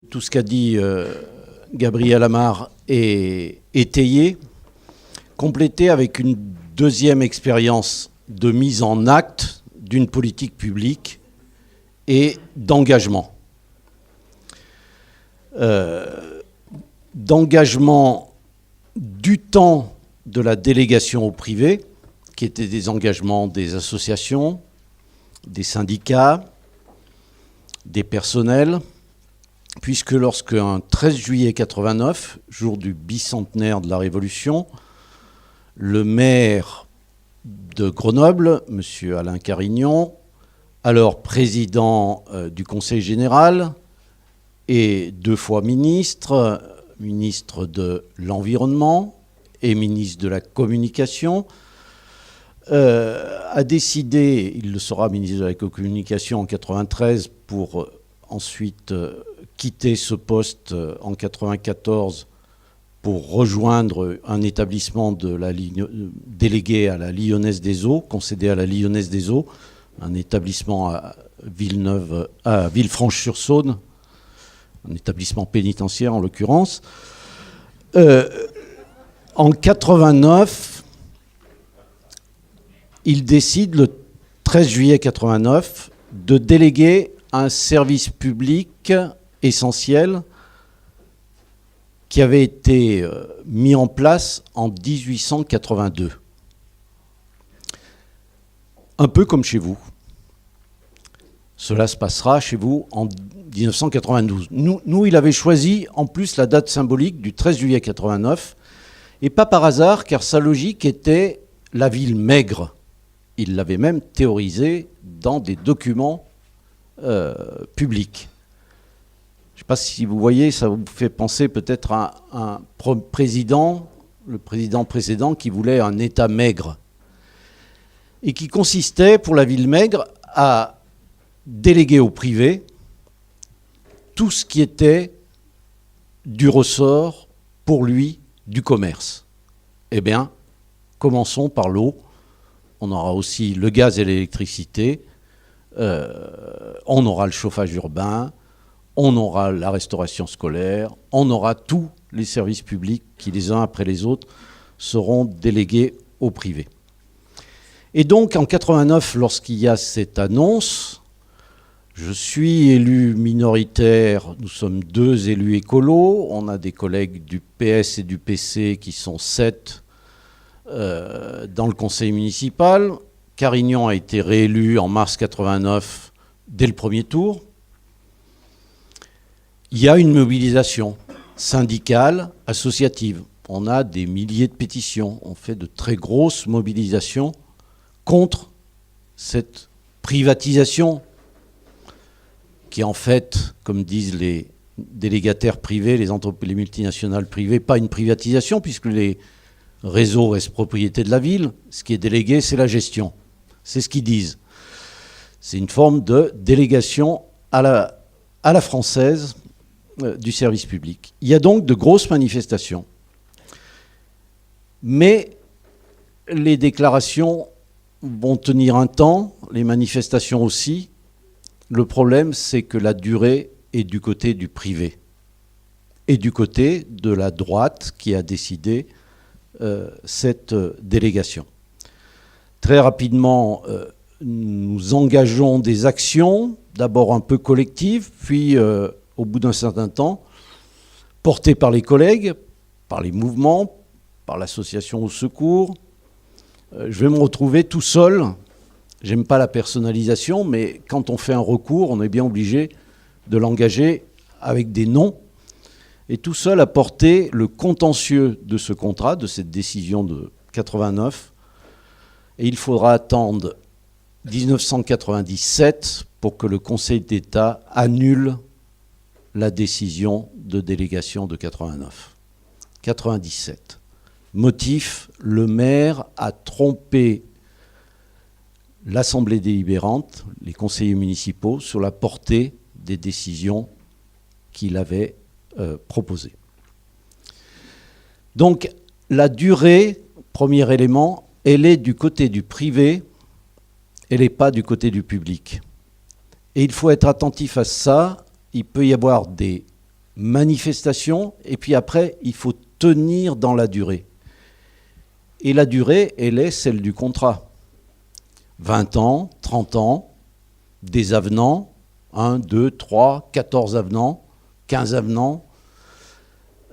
Tout ce qu'a dit Gabriel Amar est étayé, complété avec une deuxième expérience de mise en acte d'une politique publique et d'engagement. D'engagement du temps de la délégation au privé, qui étaient des engagements des associations, des syndicats, des personnels, puisque lorsque un 13 juillet 89, jour du bicentenaire de la Révolution, le maire de Grenoble, M. Alain Carignon, alors président du Conseil général et 2 fois ministre de l'Environnement et ministre de la Communication, a décidé, il le sera ministre de la Communication en 93 pour ensuite quitter ce poste en 94 pour rejoindre un établissement délégué à la Lyonnaise des Eaux, concédé à la Lyonnaise des Eaux, un établissement à Villefranche-sur-Saône, un établissement pénitentiaire en l'occurrence. En 89, il décide le 13 juillet 89 de déléguer un service public essentiel qui avait été mis en place en 1882. Un peu comme chez vous. Cela se passera chez vous en 1992. Nous, il avait choisi en plus la date symbolique du 13 juillet 89, et pas par hasard, car sa logique était la ville maigre. Il l'avait même théorisé dans des documents publics. Je ne sais pas si vous voyez, ça vous fait penser peut-être à un président, le président précédent, qui voulait un État maigre, et qui consistait, pour la ville maigre, à déléguer au privé tout ce qui était du ressort, pour lui, du commerce. Eh bien, commençons par l'eau. On aura aussi le gaz et l'électricité. On aura le chauffage urbain. On aura la restauration scolaire. On aura tous les services publics qui, les uns après les autres, seront délégués au privé. Et donc, en 89, lorsqu'il y a cette annonce, je suis élu minoritaire, nous sommes 2 élus écolos, on a des collègues du PS et du PC qui sont 7 dans le conseil municipal. Carignon a été réélu en mars 89 dès le premier tour. Il y a une mobilisation syndicale, associative. On a des milliers de pétitions, on fait de très grosses mobilisations contre cette privatisation qui en fait, comme disent les délégataires privés, les multinationales privées, pas une privatisation puisque les réseaux restent propriété de la ville. Ce qui est délégué, c'est la gestion. C'est ce qu'ils disent. C'est une forme de délégation à la française du service public. Il y a donc de grosses manifestations. Mais les déclarations vont tenir un temps, les manifestations aussi. Le problème, c'est que la durée est du côté du privé et du côté de la droite qui a décidé cette délégation. Très rapidement, nous engageons des actions, d'abord un peu collectives, puis au bout d'un certain temps, portées par les collègues, par les mouvements, par l'association au secours. Je vais me retrouver tout seul. J'aime pas la personnalisation, mais quand on fait un recours, on est bien obligé de l'engager avec des noms. Et tout seul à porter le contentieux de ce contrat, de cette décision de 89. Et il faudra attendre 1997 pour que le Conseil d'État annule la décision de délégation de 89. 97. Motif, le maire a trompé l'Assemblée délibérante, les conseillers municipaux, sur la portée des décisions qu'il avait proposées. Donc, la durée, premier élément, elle est du côté du privé, elle n'est pas du côté du public. Et il faut être attentif à ça. Il peut y avoir des manifestation, et puis après, il faut tenir dans la durée. Et la durée, elle est celle du contrat. 20 ans, 30 ans, des avenants, 1, 2, 3, 14 avenants, 15 avenants.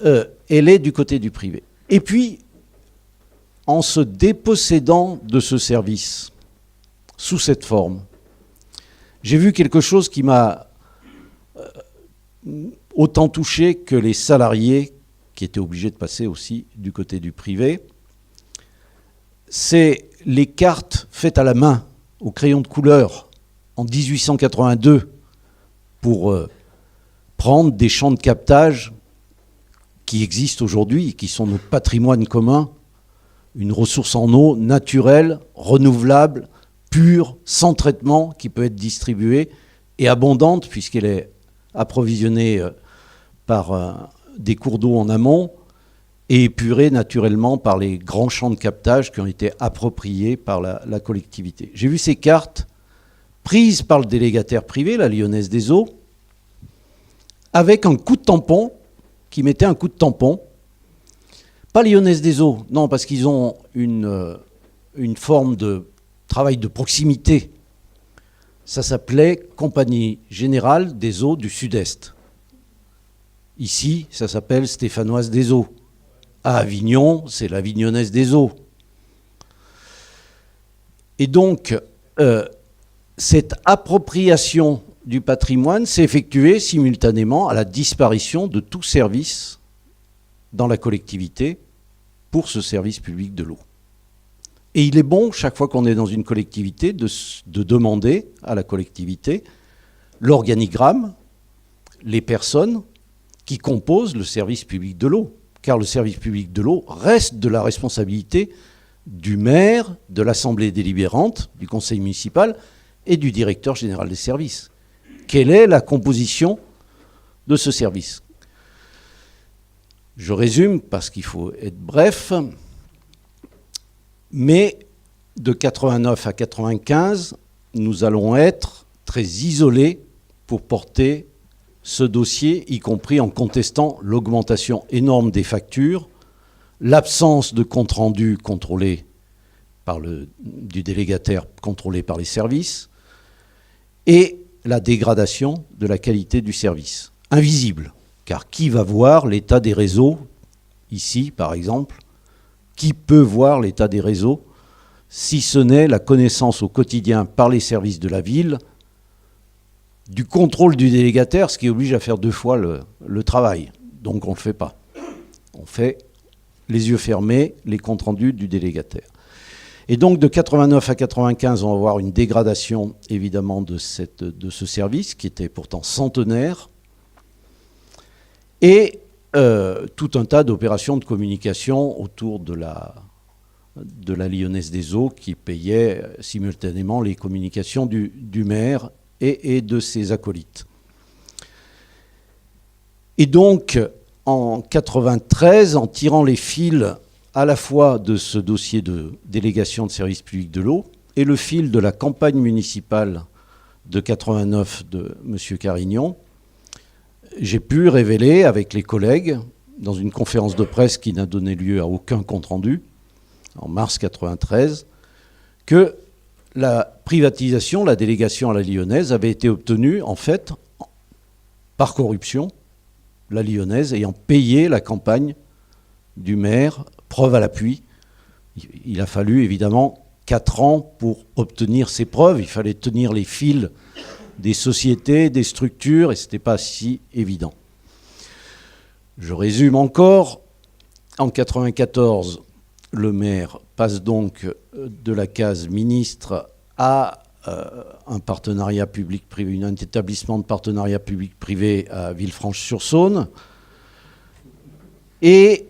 Elle est du côté du privé. Et puis, en se dépossédant de ce service, sous cette forme, j'ai vu quelque chose qui m'a autant touché que les salariés qui étaient obligés de passer aussi du côté du privé. C'est les cartes faites à la main, au crayon de couleur, en 1882, pour prendre des champs de captage qui existent aujourd'hui, qui sont notre patrimoine commun, une ressource en eau naturelle, renouvelable, pure, sans traitement, qui peut être distribuée et abondante, puisqu'elle est approvisionnée par des cours d'eau en amont, et épurée naturellement par les grands champs de captage qui ont été appropriés par la collectivité. J'ai vu ces cartes prises par le délégataire privé, la Lyonnaise des Eaux, avec un coup de tampon, qui mettait un coup de tampon. Pas Lyonnaise des Eaux, non, parce qu'ils ont une forme de travail de proximité. Ça s'appelait Compagnie Générale des Eaux du Sud-Est. Ici, ça s'appelle Stéphanoise des Eaux. À Avignon, c'est l'Avignonnaise des Eaux. Et donc, cette appropriation du patrimoine s'est effectuée simultanément à la disparition de tout service dans la collectivité pour ce service public de l'eau. Et il est bon, chaque fois qu'on est dans une collectivité, de demander à la collectivité l'organigramme, les personnes qui composent le service public de l'eau. Car le service public de l'eau reste de la responsabilité du maire, de l'assemblée délibérante, du conseil municipal et du directeur général des services. Quelle est la composition de ce service ? Je résume parce qu'il faut être bref, mais de 89 à 95, nous allons être très isolés pour porter ce dossier, y compris en contestant l'augmentation énorme des factures, l'absence de compte-rendu contrôlé du délégataire contrôlé par les services, et la dégradation de la qualité du service. Invisible, car qui va voir l'état des réseaux, ici par exemple, qui peut voir l'état des réseaux, si ce n'est la connaissance au quotidien par les services de la ville, du contrôle du délégataire, ce qui oblige à faire 2 fois le travail. Donc on ne le fait pas. On fait les yeux fermés, les comptes rendus du délégataire. Et donc de 89 à 95, on va avoir une dégradation évidemment de ce service, qui était pourtant centenaire, et tout un tas d'opérations de communication autour de la Lyonnaise des Eaux, qui payait simultanément les communications du maire et de ses acolytes. Et donc, en 93, en tirant les fils à la fois de ce dossier de délégation de service public de l'eau et le fil de la campagne municipale de 89 de M. Carignon, j'ai pu révéler avec les collègues, dans une conférence de presse qui n'a donné lieu à aucun compte-rendu, en mars 93, que la privatisation, la délégation à la Lyonnaise avait été obtenue, en fait, par corruption, la Lyonnaise ayant payé la campagne du maire, preuve à l'appui. Il a fallu, évidemment, 4 ans pour obtenir ces preuves. Il fallait tenir les fils des sociétés, des structures, et ce n'était pas si évident. Je résume encore. En 1994, le maire passe donc de la case ministre à un partenariat public-privé, un établissement de partenariat public-privé à Villefranche-sur-Saône. Et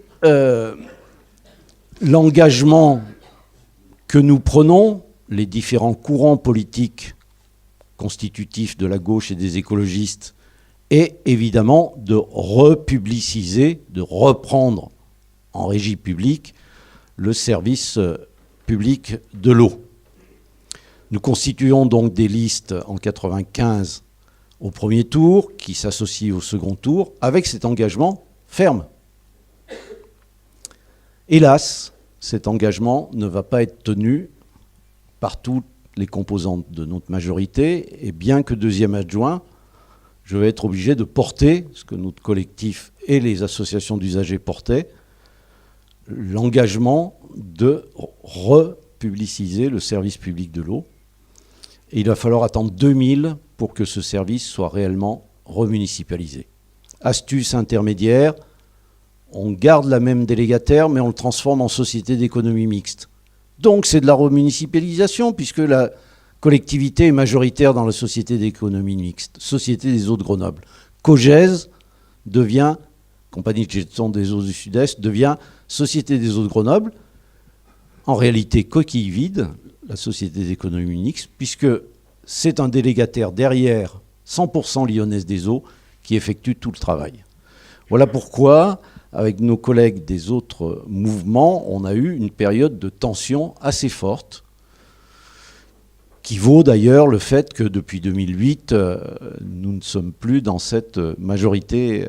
l'engagement que nous prenons, les différents courants politiques constitutifs de la gauche et des écologistes, est évidemment de republiciser, de reprendre en régie publique le service public de l'eau. Nous constituons donc des listes en 1995 au premier tour, qui s'associe au second tour, avec cet engagement ferme. Hélas, cet engagement ne va pas être tenu par toutes les composantes de notre majorité, et bien que deuxième adjoint, je vais être obligé de porter, ce que notre collectif et les associations d'usagers portaient, l'engagement de republiciser le service public de l'eau. Et il va falloir attendre 2000 pour que ce service soit réellement remunicipalisé. Astuce intermédiaire, on garde la même délégataire, mais on le transforme en société d'économie mixte. Donc c'est de la remunicipalisation, puisque la collectivité est majoritaire dans la société d'économie mixte, Société des eaux de Grenoble. Cogez devient, Compagnie de gestion des eaux du Sud-Est, devient Société des eaux de Grenoble. En réalité, coquille vide, la Société d'économie mixte, puisque c'est un délégataire derrière 100% lyonnaise des eaux qui effectue tout le travail. Voilà pourquoi, avec nos collègues des autres mouvements, on a eu une période de tension assez forte, qui vaut d'ailleurs le fait que depuis 2008, nous ne sommes plus dans cette majorité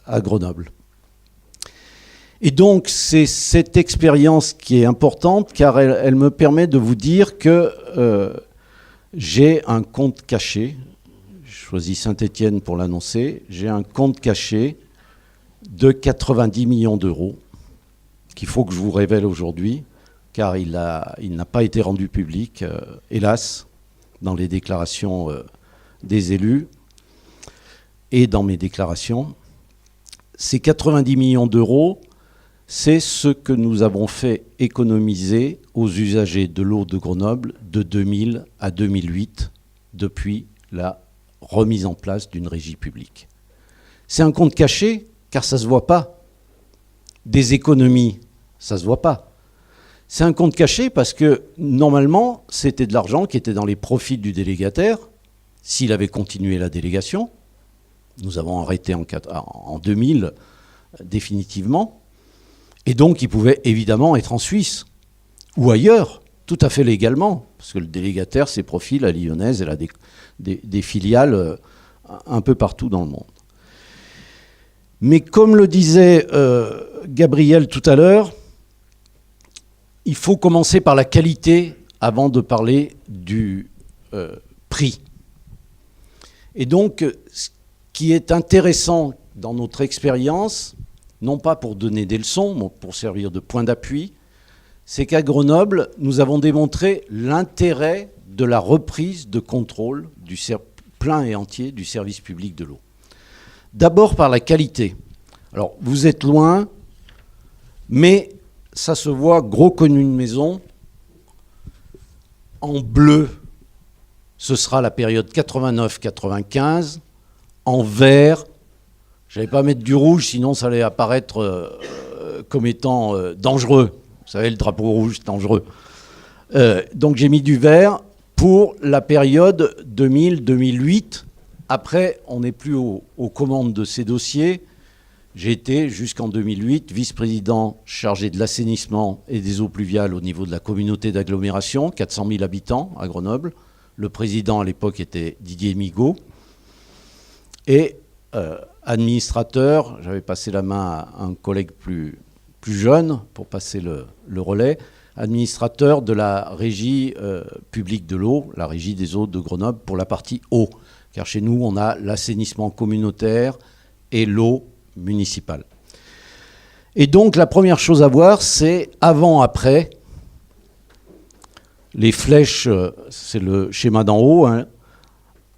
à Grenoble. Et donc c'est cette expérience qui est importante, car elle me permet de vous dire que j'ai un compte caché, je choisis Saint-Étienne pour l'annoncer, j'ai un compte caché de 90 millions d'euros qu'il faut que je vous révèle aujourd'hui, car il n'a pas été rendu public, hélas, dans les déclarations des élus et dans mes déclarations. Ces 90 millions d'euros, c'est ce que nous avons fait économiser aux usagers de l'eau de Grenoble de 2000 à 2008, depuis la remise en place d'une régie publique. C'est un compte caché, car ça ne se voit pas. Des économies, ça ne se voit pas. C'est un compte caché parce que, normalement, c'était de l'argent qui était dans les profits du délégataire, s'il avait continué la délégation. Nous avons arrêté en 2000, définitivement. Et donc, il pouvait évidemment être en Suisse ou ailleurs, tout à fait légalement, parce que le délégataire, ses profits, la lyonnaise, elle a des filiales un peu partout dans le monde. Mais comme le disait Gabriel tout à l'heure, il faut commencer par la qualité avant de parler du prix. Et donc, ce qui est intéressant dans notre expérience, non pas pour donner des leçons, mais pour servir de point d'appui, c'est qu'à Grenoble, nous avons démontré l'intérêt de la reprise de contrôle plein et entier du service public de l'eau. D'abord par la qualité. Alors, vous êtes loin, mais ça se voit gros comme une maison. En bleu, ce sera la période 89-95. En vert, je n'allais pas mettre du rouge, sinon ça allait apparaître comme étant dangereux. Vous savez, le drapeau rouge, c'est dangereux. Donc j'ai mis du vert pour la période 2000-2008. Après, on n'est plus aux commandes de ces dossiers. J'ai été, jusqu'en 2008, vice-président chargé de l'assainissement et des eaux pluviales au niveau de la communauté d'agglomération, 400 000 habitants à Grenoble. Le président à l'époque était Didier Migaud. Et administrateur, j'avais passé la main à un collègue plus jeune pour passer le relais, administrateur de la régie publique de l'eau, la régie des eaux de Grenoble pour la partie eau. Car chez nous, on a l'assainissement communautaire et l'eau municipale. Et donc, la première chose à voir, c'est avant-après. Les flèches, c'est le schéma d'en haut. Hein.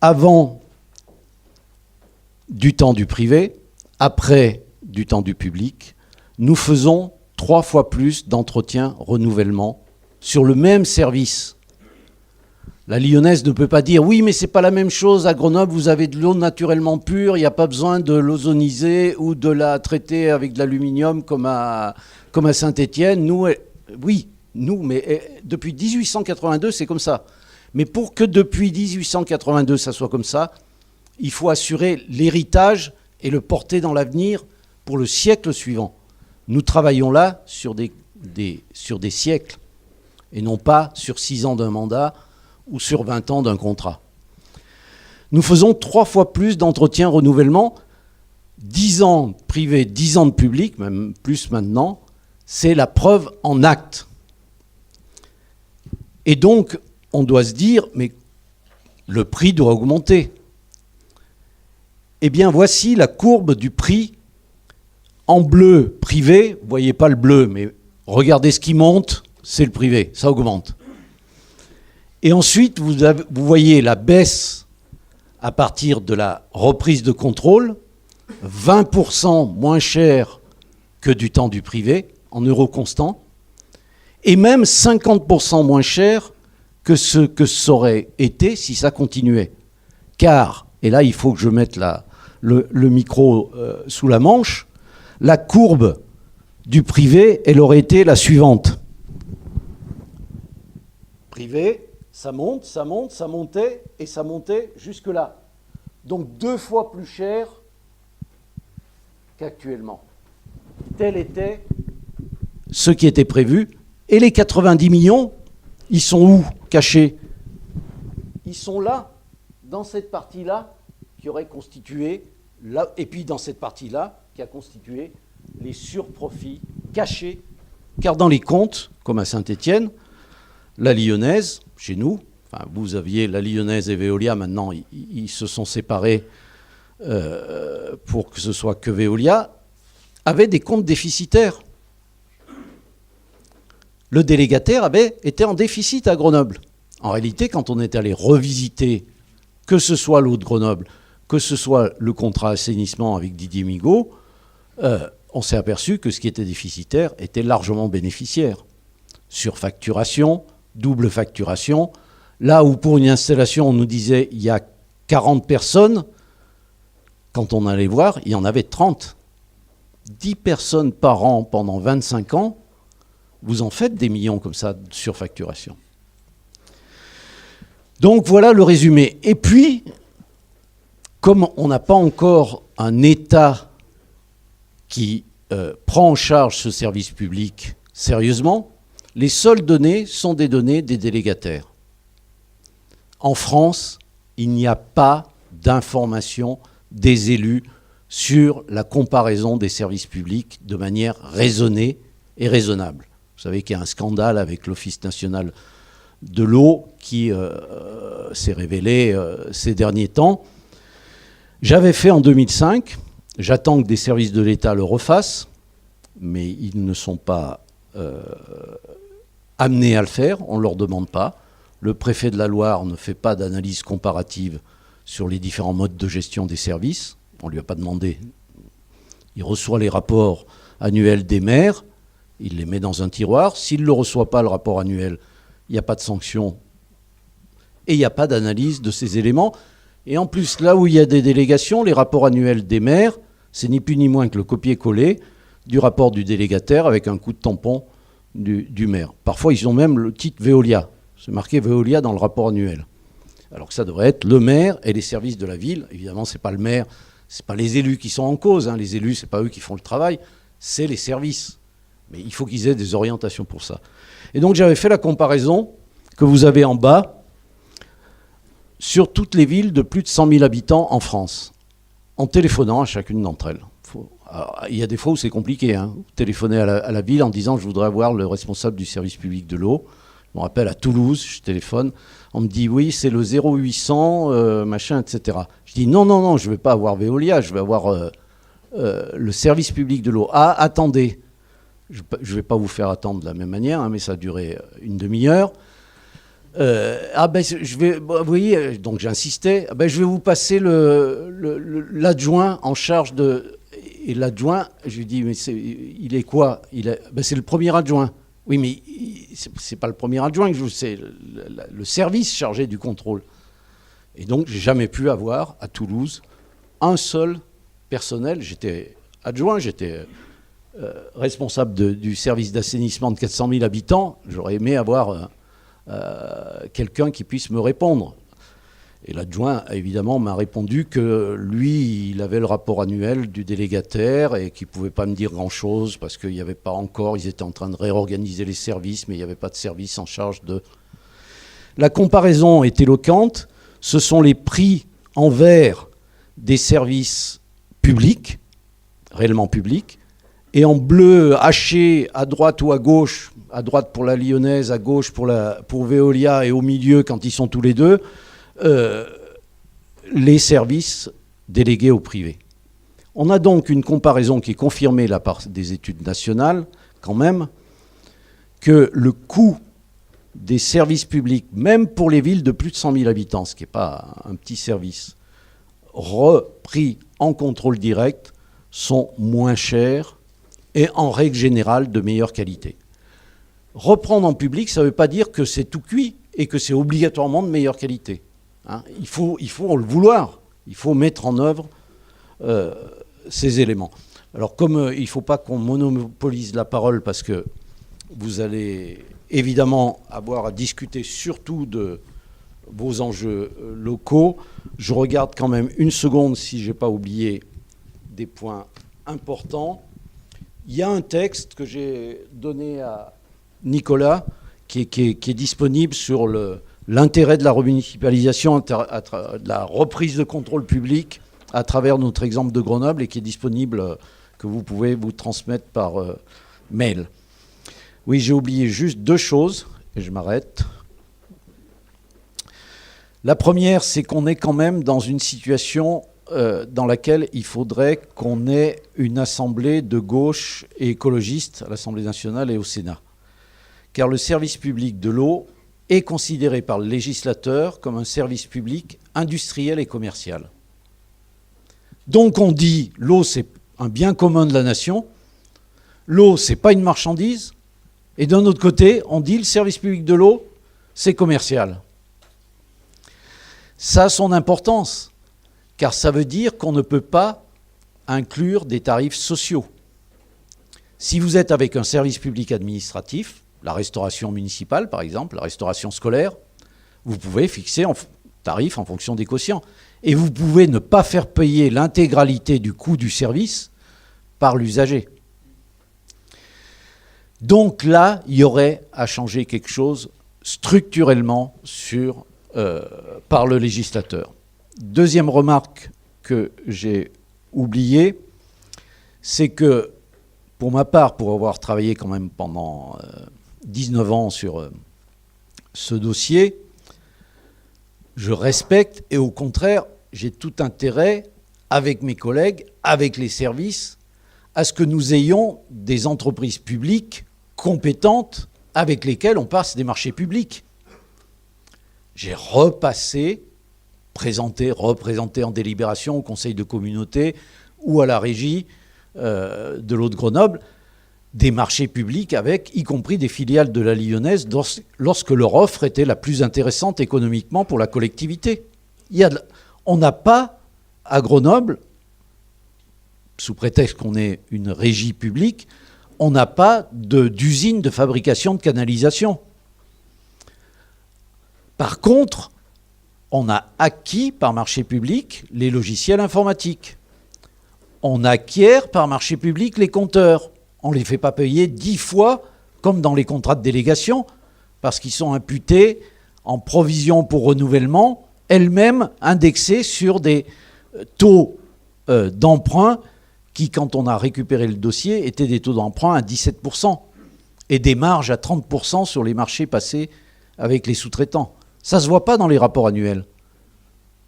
Avant du temps du privé, après du temps du public, nous faisons 3 fois plus d'entretien, renouvellement sur le même service. La lyonnaise ne peut pas dire « Oui, mais c'est pas la même chose. À Grenoble, vous avez de l'eau naturellement pure. Il n'y a pas besoin de l'ozoniser ou de la traiter avec de l'aluminium comme à Saint-Étienne. » Oui, mais depuis 1882, c'est comme ça. Mais pour que depuis 1882, ça soit comme ça, il faut assurer l'héritage et le porter dans l'avenir pour le siècle suivant. Nous travaillons là sur des siècles et non pas sur 6 ans d'un mandat ou sur 20 ans d'un contrat. Nous faisons 3 fois plus d'entretien renouvellement, 10 ans privé, 10 ans de public, même plus maintenant, c'est la preuve en acte. Et donc, on doit se dire, mais le prix doit augmenter. Eh bien, voici la courbe du prix en bleu privé. Vous ne voyez pas le bleu, mais regardez ce qui monte, c'est le privé, ça augmente. Et ensuite, vous voyez la baisse à partir de la reprise de contrôle, 20% moins cher que du temps du privé, en euros constants, et même 50% moins cher que ce que ça aurait été si ça continuait. Car, et là il faut que je mette le micro sous la manche, la courbe du privé, elle aurait été la suivante. Privé, ça monte, ça monte, ça montait, et ça montait jusque là. Donc 2 fois plus cher qu'actuellement. Tel était ce qui était prévu. Et les 90 millions, ils sont où, cachés? Ils sont là, dans cette partie-là, qui aurait constitué, là, et puis dans cette partie-là, qui a constitué les surprofits cachés. Car dans les comptes, comme à Saint-Étienne, la Lyonnaise, chez nous, enfin, vous aviez la Lyonnaise et Veolia, maintenant ils se sont séparés pour que ce soit que Veolia, avait des comptes déficitaires. Le délégataire avait été en déficit à Grenoble. En réalité, quand on est allé revisiter, que ce soit l'eau de Grenoble, que ce soit le contrat assainissement avec Didier Migaud, on s'est aperçu que ce qui était déficitaire était largement bénéficiaire. Surfacturation, double facturation. Là où pour une installation, on nous disait il y a 40 personnes, quand on allait voir, il y en avait 30. 10 personnes par an pendant 25 ans, vous en faites des millions comme ça de surfacturation. Donc voilà le résumé. Et puis, comme on n'a pas encore un État qui prend en charge ce service public sérieusement, les seules données sont des données des délégataires. En France, il n'y a pas d'information des élus sur la comparaison des services publics de manière raisonnée et raisonnable. Vous savez qu'il y a un scandale avec l'Office national de l'eau qui s'est révélé ces derniers temps. J'avais fait en 2005, j'attends que des services de l'État le refassent, mais ils ne sont pas amenés à le faire, on ne leur demande pas. Le préfet de la Loire ne fait pas d'analyse comparative sur les différents modes de gestion des services. On ne lui a pas demandé. Il reçoit les rapports annuels des maires, il les met dans un tiroir. S'il ne le reçoit pas, le rapport annuel, il n'y a pas de sanction et il n'y a pas d'analyse de ces éléments. Et en plus, là où il y a des délégations, les rapports annuels des maires, c'est ni plus ni moins que le copier-coller du rapport du délégataire avec un coup de tampon du maire. Parfois, ils ont même le titre Veolia. C'est marqué Veolia dans le rapport annuel. Alors que ça devrait être le maire et les services de la ville. Évidemment, ce n'est pas le maire, ce n'est pas les élus qui sont en cause. Hein. Les élus, ce n'est pas eux qui font le travail, c'est les services. Mais il faut qu'ils aient des orientations pour ça. Et donc, j'avais fait la comparaison que vous avez en bas sur toutes les villes de plus de 100 000 habitants en France, en téléphonant à chacune d'entre elles. Alors, il y a des fois où c'est compliqué. Hein. Vous téléphonez à la ville en disant « je voudrais avoir le responsable du service public de l'eau ». Je me rappelle à Toulouse, je téléphone, on me dit « oui, c'est le 0800, machin, etc. » Je dis « non, non, non, je ne vais pas avoir Veolia, je vais avoir le service public de l'eau. » Ah, attendez, je ne vais pas vous faire attendre de la même manière, hein, mais ça a duré une demi-heure. Je vais, vous voyez, donc j'insistais, je vais vous passer l'adjoint en charge de... Et l'adjoint, je lui dis, mais il est quoi? C'est le premier adjoint. Oui, mais c'est pas le premier adjoint que c'est le service chargé du contrôle. Et donc, j'ai jamais pu avoir à Toulouse un seul personnel. J'étais adjoint, j'étais responsable du service d'assainissement de 400 000 habitants. J'aurais aimé avoir quelqu'un qui puisse me répondre. Et l'adjoint, évidemment, m'a répondu que lui, il avait le rapport annuel du délégataire et qu'il ne pouvait pas me dire grand-chose parce qu'il n'y avait pas encore, ils étaient en train de réorganiser les services, mais il n'y avait pas de service en charge de... La comparaison est éloquente. Ce sont les prix vert des services publics, réellement publics, et en bleu haché à droite ou à gauche pour la Lyonnaise, à gauche pour Veolia, et au milieu, quand ils sont tous les deux, les services délégués au privé. On a donc une comparaison qui est confirmée là par des études nationales, quand même, que le coût des services publics, même pour les villes de plus de 100 000 habitants, ce qui n'est pas un petit service, repris en contrôle direct, sont moins chers et en règle générale de meilleure qualité. Reprendre en public, ça ne veut pas dire que c'est tout cuit et que c'est obligatoirement de meilleure qualité. Hein, il faut le vouloir, il faut mettre en œuvre ces éléments. Alors comme il ne faut pas qu'on monopolise la parole parce que vous allez évidemment avoir à discuter surtout de vos enjeux locaux, je regarde quand même une seconde si je n'ai pas oublié des points importants. Il y a un texte que j'ai donné à Nicolas qui est disponible sur l'intérêt de la remunicipalisation, de la reprise de contrôle public à travers notre exemple de Grenoble et qui est disponible, que vous pouvez vous transmettre par mail. Oui, j'ai oublié juste deux choses, et je m'arrête. La première, c'est qu'on est quand même dans une situation dans laquelle il faudrait qu'on ait une assemblée de gauche et écologiste à l'Assemblée nationale et au Sénat. Car le service public de l'eau est considéré par le législateur comme un service public industriel et commercial. Donc on dit, l'eau c'est un bien commun de la nation, l'eau c'est pas une marchandise, et d'un autre côté, on dit le service public de l'eau, c'est commercial. Ça a son importance, car ça veut dire qu'on ne peut pas inclure des tarifs sociaux. Si vous êtes avec un service public administratif, la restauration municipale par exemple, la restauration scolaire, vous pouvez fixer un tarif en fonction des quotients. Et vous pouvez ne pas faire payer l'intégralité du coût du service par l'usager. Donc là, il y aurait à changer quelque chose structurellement par le législateur. Deuxième remarque que j'ai oubliée, c'est que pour ma part, pour avoir travaillé quand même pendant 19 ans sur ce dossier, je respecte et au contraire, j'ai tout intérêt, avec mes collègues, avec les services, à ce que nous ayons des entreprises publiques compétentes avec lesquelles on passe des marchés publics. J'ai représenté en délibération au conseil de communauté ou à la régie de l'eau de Grenoble, des marchés publics avec, y compris des filiales de la Lyonnaise, lorsque leur offre était la plus intéressante économiquement pour la collectivité. On n'a pas, à Grenoble, sous prétexte qu'on est une régie publique, on n'a pas d'usine de fabrication de canalisation. Par contre, on a acquis par marché public les logiciels informatiques. On acquiert par marché public les compteurs. On ne les fait pas payer 10 fois, comme dans les contrats de délégation, parce qu'ils sont imputés en provision pour renouvellement, elles-mêmes indexées sur des taux d'emprunt qui, quand on a récupéré le dossier, étaient des taux d'emprunt à 17% et des marges à 30% sur les marchés passés avec les sous-traitants. Ça ne se voit pas dans les rapports annuels.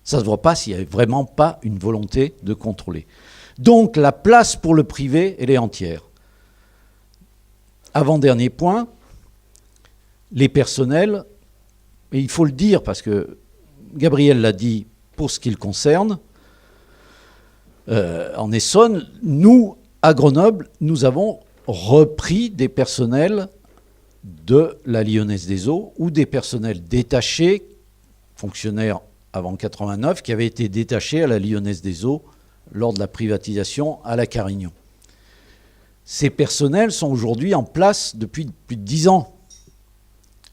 Ça ne se voit pas s'il n'y avait vraiment pas une volonté de contrôler. Donc la place pour le privé, elle est entière. Avant-dernier point, les personnels, et il faut le dire parce que Gabriel l'a dit pour ce qui le concerne, en Essonne, nous, à Grenoble, nous avons repris des personnels de la Lyonnaise des Eaux ou des personnels détachés, fonctionnaires avant 89, qui avaient été détachés à la Lyonnaise des Eaux lors de la privatisation à la Carignan. Ces personnels sont aujourd'hui en place depuis plus de 10 ans.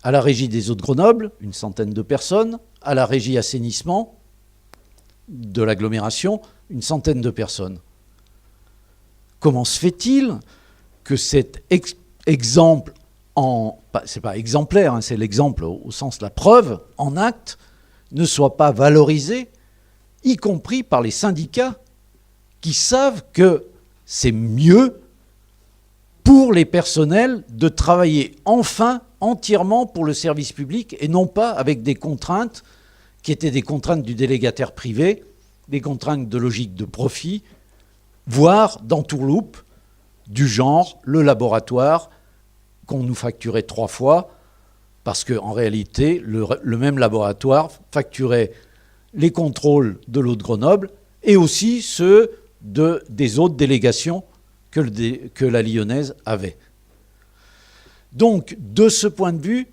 À la Régie des Eaux de Grenoble, une centaine de personnes. À la Régie assainissement de l'agglomération, une centaine de personnes. Comment se fait-il que cet exemple, c'est pas exemplaire, hein, c'est l'exemple au sens de la preuve, en acte, ne soit pas valorisé y compris par les syndicats qui savent que c'est mieux pour les personnels de travailler enfin entièrement pour le service public et non pas avec des contraintes qui étaient des contraintes du délégataire privé, des contraintes de logique de profit, voire d'entourloupe du genre le laboratoire qu'on nous facturait 3 fois parce qu'en réalité, le même laboratoire facturait les contrôles de l'eau de Grenoble et aussi ceux des autres délégations que la lyonnaise avait. Donc, de ce point de vue,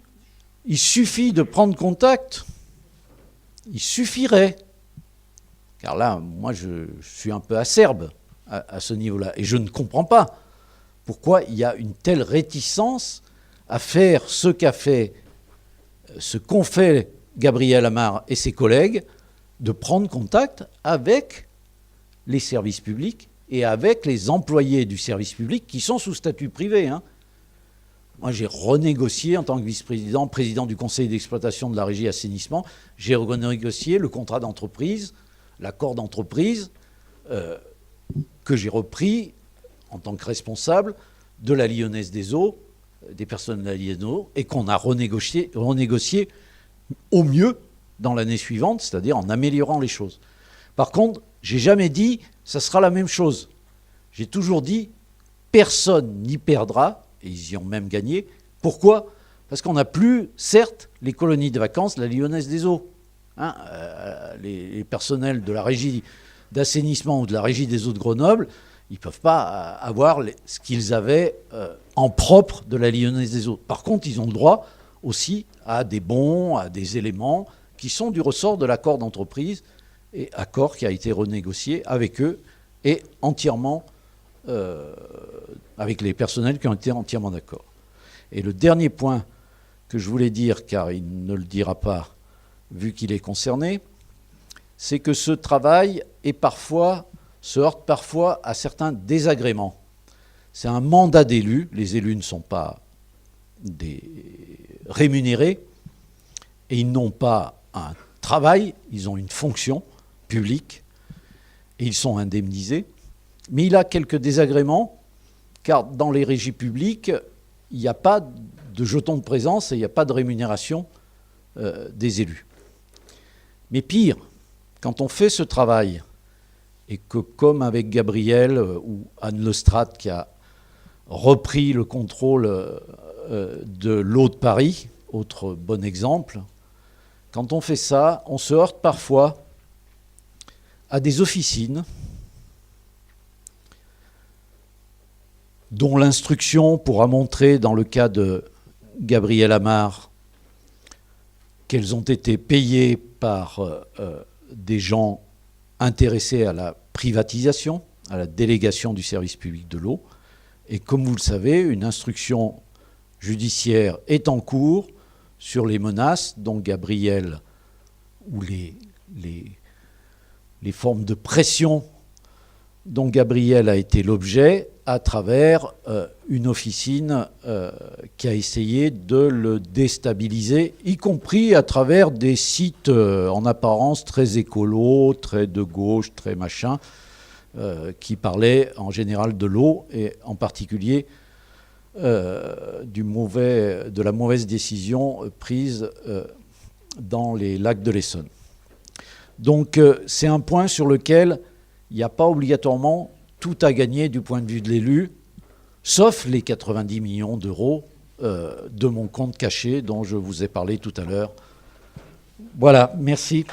il suffit de prendre contact. Il suffirait. Car là, moi, je suis un peu acerbe à ce niveau-là. Et je ne comprends pas pourquoi il y a une telle réticence à faire ce qu'ont fait Gabriel Amar et ses collègues, de prendre contact avec les services publics et avec les employés du service public qui sont sous statut privé. Moi, j'ai renégocié en tant que vice-président, président du conseil d'exploitation de la régie assainissement, j'ai renégocié le contrat d'entreprise, l'accord d'entreprise que j'ai repris en tant que responsable de la Lyonnaise des Eaux, des personnes de la Lyonnaise des Eaux, et qu'on a renégocié au mieux dans l'année suivante, c'est-à-dire en améliorant les choses. Par contre, j'ai jamais dit ça sera la même chose. J'ai toujours dit personne n'y perdra, et ils y ont même gagné. Pourquoi ? Parce qu'on n'a plus, certes, les colonies de vacances de la Lyonnaise des Eaux. Les personnels de la régie d'assainissement ou de la régie des eaux de Grenoble, ils ne peuvent pas avoir ce qu'ils avaient en propre de la Lyonnaise des Eaux. Par contre, ils ont le droit aussi à des bons, à des éléments qui sont du ressort de l'accord d'entreprise, et accord qui a été renégocié avec eux et entièrement avec les personnels qui ont été entièrement d'accord. Et le dernier point que je voulais dire, car il ne le dira pas vu qu'il est concerné, c'est que ce travail se heurte parfois à certains désagréments. C'est un mandat d'élus, les élus ne sont pas rémunérés et ils n'ont pas un travail, ils ont une fonction publique et ils sont indemnisés. Mais il a quelques désagréments, car dans les régies publiques, il n'y a pas de jetons de présence et il n'y a pas de rémunération des élus. Mais pire, quand on fait ce travail, et que comme avec Gabriel ou Anne Lestrade qui a repris le contrôle de l'eau de Paris, autre bon exemple, quand on fait ça, on se heurte parfois à des officines dont l'instruction pourra montrer, dans le cas de Gabriel Amar, qu'elles ont été payées par des gens intéressés à la privatisation, à la délégation du service public de l'eau. Et comme vous le savez, une instruction judiciaire est en cours sur les menaces dont Gabriel, ou les formes de pression dont Gabriel a été l'objet à travers une officine qui a essayé de le déstabiliser, y compris à travers des sites en apparence très écolos, très de gauche, très machin, qui parlaient en général de l'eau et en particulier de la mauvaise décision prise dans les lacs de l'Essonne. Donc c'est un point sur lequel il n'y a pas obligatoirement tout à gagner du point de vue de l'élu, sauf les 90 millions d'euros de mon compte caché dont je vous ai parlé tout à l'heure. Voilà, merci.